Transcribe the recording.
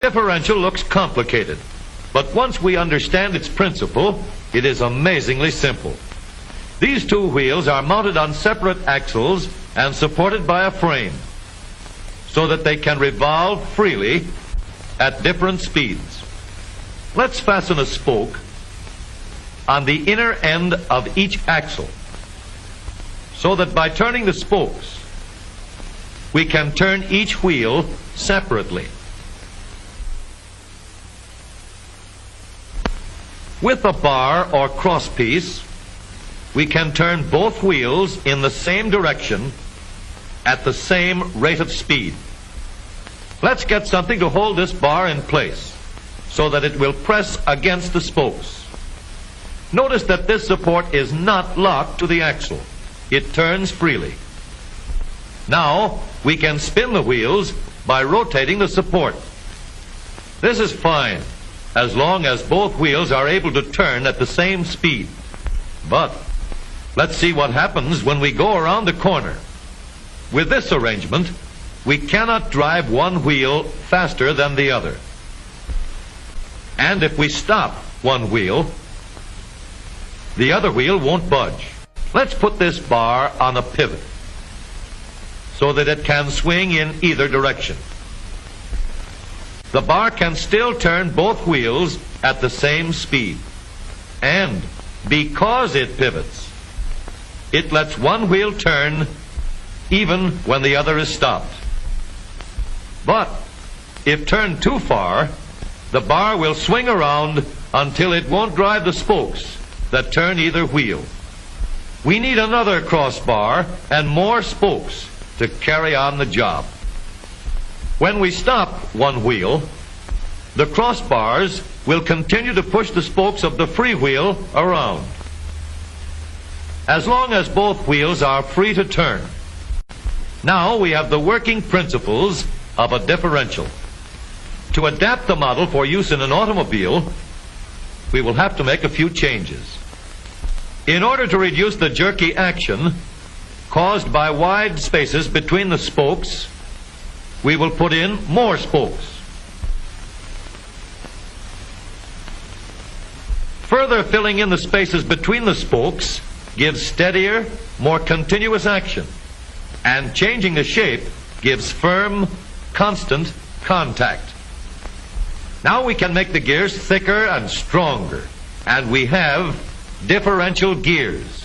Differential looks complicated, but once we understand its principle, it is amazingly simple. These two wheels are mounted on separate axles and supported by a frame so that they can revolve freely at different speeds. Let's fasten a spoke on the inner end of each axle so that by turning the spokes, we can turn each wheel separately. With a bar or crosspiece, we can turn both wheels in the same direction at the same rate of speed. Let's get something to hold this bar in place so that it will press against the spokes. Notice that this support is not locked to the axle. It turns freely. Now we can spin the wheels by rotating the support. This is fine as long as both wheels are able to turn at the same speed. But let's see what happens when we go around the corner. With this arrangement, we cannot drive one wheel faster than the other. And if we stop one wheel, the other wheel won't budge. Let's put this bar on a pivot so that it can swing in either direction. The bar can still turn both wheels at the same speed. And because it pivots, it lets one wheel turn even when the other is stopped. But if turned too far, the bar will swing around until it won't drive the spokes that turn either wheel. We need another crossbar and more spokes to carry on the job. When we stop one wheel, the crossbars will continue to push the spokes of the free wheel around. As long as both wheels are free to turn. Now we have the working principles of a differential. To adapt the model for use in an automobile, we will have to make a few changes. In order to reduce the jerky action caused by wide spaces between the spokes, we will put in more spokes. Further filling in the spaces between the spokes gives steadier, more continuous action, and changing the shape gives firm, constant contact. Now we can make the gears thicker and stronger, and we have differential gears.